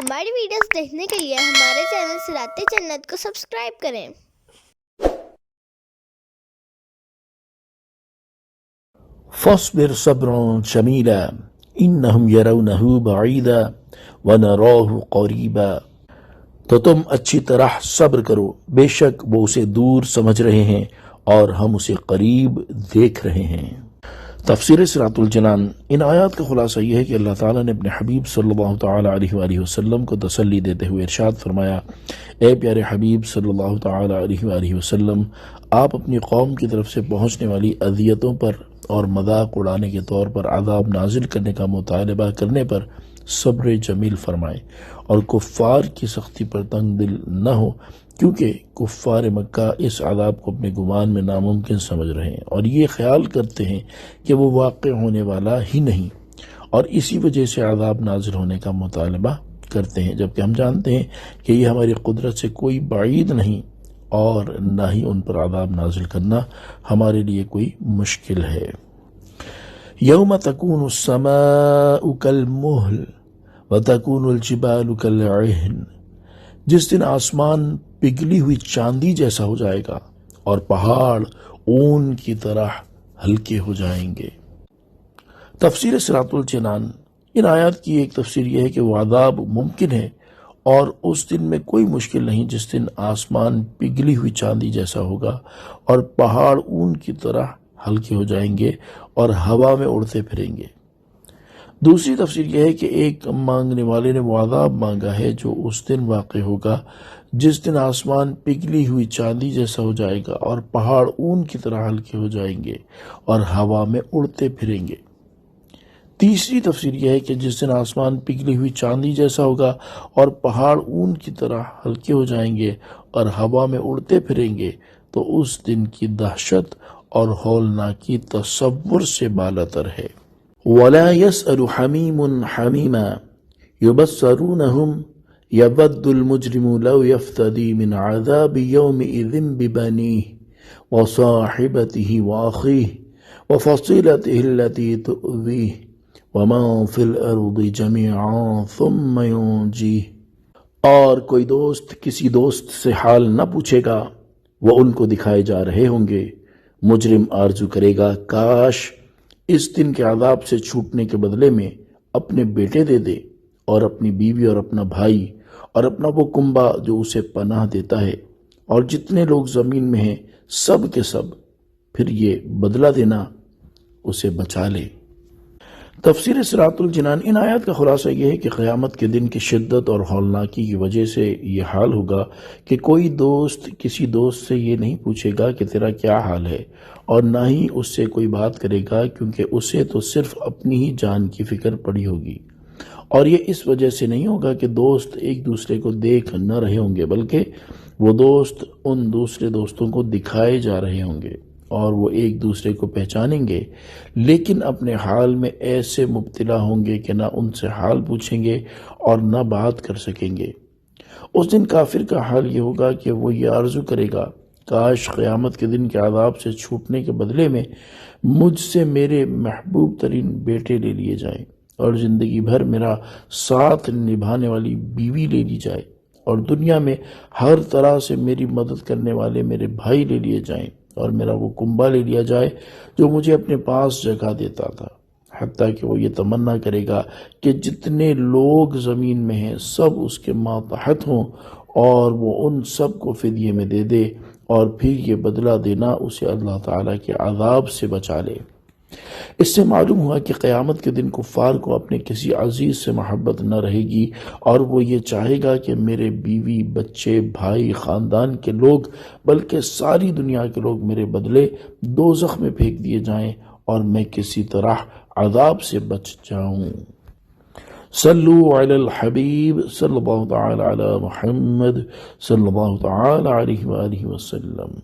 ہماری ویڈیوز دیکھنے کے لیے ہمارے چینل صراط جنت کو سبسکرائب کریں۔ فاصبر صبرا جمیلا انہم یرونہ بعیدا ونراہ قریبا، تو تم اچھی طرح صبر کرو، بے شک وہ اسے دور سمجھ رہے ہیں اور ہم اسے قریب دیکھ رہے ہیں۔ تفسیر صراط الجنان۔ ان آیات کا خلاصہ یہ ہے کہ اللہ تعالیٰ نے اپنے حبیب صلی اللہ تعالی علیہ وآلہ وسلم کو تسلی دیتے ہوئے ارشاد فرمایا، اے پیارے حبیب صلی اللہ تعالی علیہ وآلہ وسلم، آپ اپنی قوم کی طرف سے پہنچنے والی اذیتوں پر اور مذاق اڑانے کے طور پر عذاب نازل کرنے کا مطالبہ کرنے پر صبر جمیل فرمائیں، اور کفار کی سختی پر تنگ دل نہ ہو، کیونکہ کفار مکہ اس عذاب کو اپنے گمان میں ناممکن سمجھ رہے ہیں اور یہ خیال کرتے ہیں کہ وہ واقع ہونے والا ہی نہیں، اور اسی وجہ سے عذاب نازل ہونے کا مطالبہ کرتے ہیں، جبکہ ہم جانتے ہیں کہ یہ ہماری قدرت سے کوئی بعید نہیں اور نہ ہی ان پر عذاب نازل کرنا ہمارے لیے کوئی مشکل ہے۔ یوم تکون السماء کالمہل وتکون الجبال کالعہن، جس دن آسمان پگھلی ہوئی چاندی جیسا ہو جائے گا اور پہاڑ اون کی طرح ہلکے ہو جائیں گے۔ تفسیر صراط الجنان۔ ان آیات کی ایک تفسیر یہ ہے کہ وہ عذاب ممکن ہے اور اس دن میں کوئی مشکل نہیں جس دن آسمان پگھلی ہوئی چاندی جیسا ہوگا اور پہاڑ اون کی طرح ہلکے ہو جائیں گے اور ہوا میں اڑتے پھریں گے۔ دوسری تفسیر یہ ہے کہ ایک مانگنے والے نے وہ عذاب مانگا ہے جو اس دن واقع ہوگا جس دن آسمان پگھلی ہوئی چاندی جیسا ہو جائے گا اور پہاڑ اون کی طرح ہلکے ہو جائیں گے اور ہوا میں اڑتے پھریں گے۔ تیسری تفسیر یہ ہے کہ جس دن آسمان پگھلی ہوئی چاندی جیسا ہوگا اور پہاڑ اون کی طرح ہلکے ہو جائیں گے اور ہوا میں اڑتے پھریں گے تو اس دن کی دہشت اور ہولناکی تصور سے بالاتر ہے۔ وَلَا يَسْأَلُ حَمِيمٌ حَمِيمًا يُبَصَّرُونَهُمْ يَوَدُّ الْمُجْرِمُ لَوْ يَفْتَدِي مِنْ عَذَابِ يَوْمِئِذٍ بِبَنِيهِ وَصَاحِبَتِهِ وَأَخِيهِ وَفَصِيلَتِهِ الَّتِي تُؤْوِيهِ وَمَن فِي الْأَرْضِ جَمِيعًا ثُمَّ يُنْجِيهِ، اور کوئی دوست کسی دوست سے حال نہ پوچھے گا، وہ ان کو دکھائے جا رہے ہوں گے۔ مجرم آرزو کرے گا کاش اس دن کے عذاب سے چھوٹنے کے بدلے میں اپنے بیٹے دے دے اور اپنی بیوی اور اپنا بھائی اور اپنا وہ کنبہ جو اسے پناہ دیتا ہے اور جتنے لوگ زمین میں ہیں سب کے سب، پھر یہ بدلہ دینا اسے بچا لے۔ تفسیر صراط الجنان۔ ان آیات کا خلاصہ یہ ہے کہ قیامت کے دن کی شدت اور ہولناکی کی وجہ سے یہ حال ہوگا کہ کوئی دوست کسی دوست سے یہ نہیں پوچھے گا کہ تیرا کیا حال ہے، اور نہ ہی اس سے کوئی بات کرے گا، کیونکہ اسے تو صرف اپنی ہی جان کی فکر پڑی ہوگی۔ اور یہ اس وجہ سے نہیں ہوگا کہ دوست ایک دوسرے کو دیکھ نہ رہے ہوں گے، بلکہ وہ دوست ان دوسرے دوستوں کو دکھائے جا رہے ہوں گے اور وہ ایک دوسرے کو پہچانیں گے، لیکن اپنے حال میں ایسے مبتلا ہوں گے کہ نہ ان سے حال پوچھیں گے اور نہ بات کر سکیں گے۔ اس دن کافر کا حال یہ ہوگا کہ وہ یہ آرزو کرے گا کاش قیامت کے دن کے عذاب سے چھوٹنے کے بدلے میں مجھ سے میرے محبوب ترین بیٹے لے لیے جائیں اور زندگی بھر میرا ساتھ نبھانے والی بیوی لے لی جائے اور دنیا میں ہر طرح سے میری مدد کرنے والے میرے بھائی لے لیے جائیں اور میرا وہ کنبہ لے لیا جائے جو مجھے اپنے پاس جگہ دیتا تھا، حتیٰ کہ وہ یہ تمنا کرے گا کہ جتنے لوگ زمین میں ہیں سب اس کے ماتحت ہوں اور وہ ان سب کو فدیے میں دے دے، اور پھر یہ بدلہ دینا اسے اللہ تعالیٰ کے عذاب سے بچا لے۔ اس سے معلوم ہوا کہ قیامت کے دن کفار کو اپنے کسی عزیز سے محبت نہ رہے گی اور وہ یہ چاہے گا کہ میرے بیوی، بچے، بھائی، خاندان کے لوگ، بلکہ ساری دنیا کے لوگ میرے بدلے دوزخ میں پھینک دیے جائیں اور میں کسی طرح عذاب سے بچ جاؤں۔ صلو علی الحبیب صلی اللہ تعالی علی محمد صلی اللہ تعالی علیہ وآلہ وسلم۔